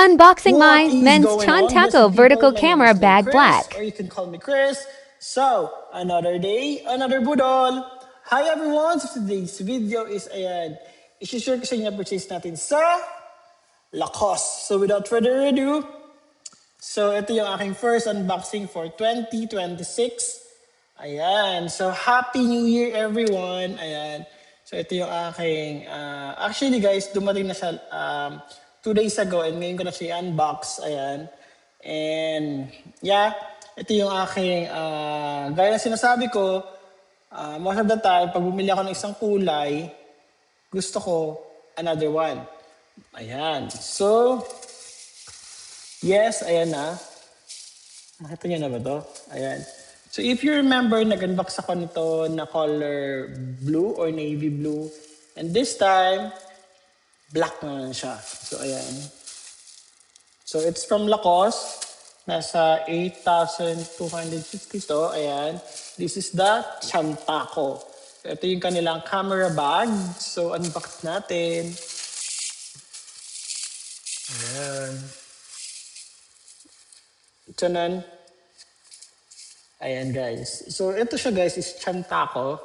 Unboxing What my is men's going on, Chantaco Mr. vertical People? My name camera is bag Chris, black. or you can call me Chris. So, another day, another budol. Hi everyone! So today's video is, ayan, isi-share ko sa inyo purchase natin sa Lacoste. So without further ado, so ito yung aking first unboxing for 2026. Ayan. So Happy New Year everyone. Ayan. So ito yung aking, actually guys, dumating na siya 2 days ago and ngayon ko na siya unbox. Ayan. And yeah, ito yung aking, gaya na sinasabi ko, most of the time, pag bumili ako ng isang kulay, gusto ko another one. Ayan. So, yes, ayan na. Makita niyo na ba to? Ayan. So if you remember, nag-unbox ako nito na color blue or navy blue. And this time, black naman siya. So ayan. So it's from Lacoste. Nasa 8,250 to. Ayan. This is the Chantaco. So ito yung kanilang camera bag. So unbox natin. Ayan. Tiyanan. Ayan guys. So ito siya guys is Chantaco.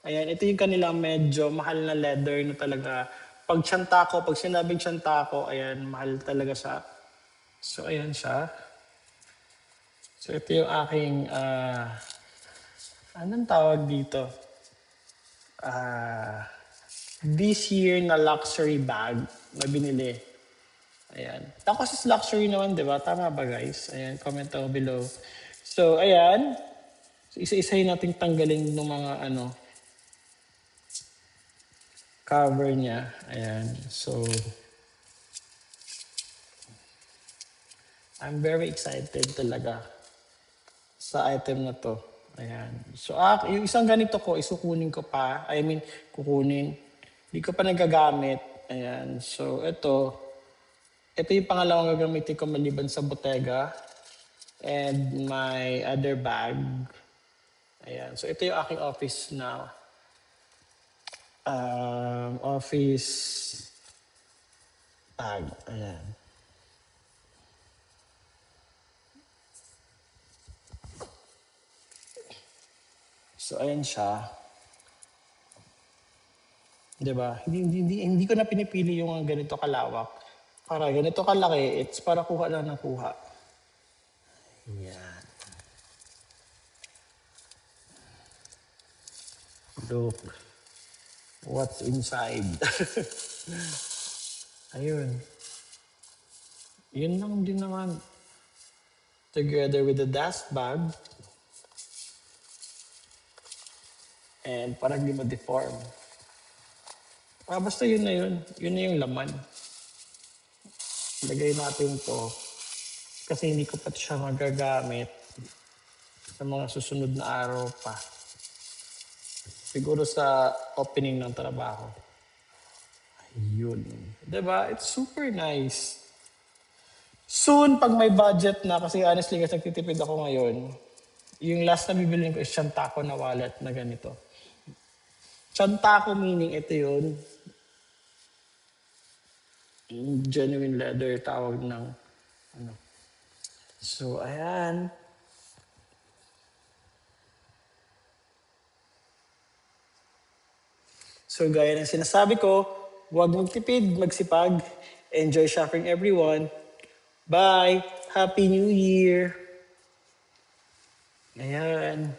Ayan, ito yung kanilang medyo mahal na leather na talaga. Pag Chantaco, pag sinabing Chantaco, ayan, mahal talaga siya. So ayan siya. So ito yung aking, anong tawag dito? This year na luxury bag na binili. Ayan. Tapos is luxury naman, di ba? Tama ba guys? Ayan, comment down below. So ayan. So, isa-isahin natin tanggalin ng mga cover niya. Ayan. So, I'm very excited talaga sa item na to. Ayan. So, yung isang ganito ko, isukunin ko pa. I mean, kukunin. Hindi ko pa nagagamit. Ayan. So, ito yung pangalawang gagamitin ko maliban sa Bottega and my other bag. Ayan. So, ito yung aking office na office bag. Ayan. So, ayan siya. Diba? Hindi ko na pinipili yung ganito kalawak. Para ganito kalaki, it's para kuha lang ng kuha. Ayan. Look. What's inside? Ayun. Yun lang din naman. Together with the dust bag. And parang di ma-deform. Basta yun na yun. Yun na yung laman. Lagay natin to. Kasi hindi ko pa siya magagamit sa mga susunod na araw pa. Siguro sa opening ng trabaho. Ayun. Diba? It's super nice. Soon, pag may budget na, kasi honestly, kasi nagtitipid ako ngayon, yung last na bibilin ko is Chantaco na wallet na ganito. Chantaco meaning ito yun. Genuine leather tawag ng So, ayan. So, gaya ng sinasabi ko, huwag magtipid, magsipag. Enjoy shopping everyone. Bye! Happy New Year! Ayan.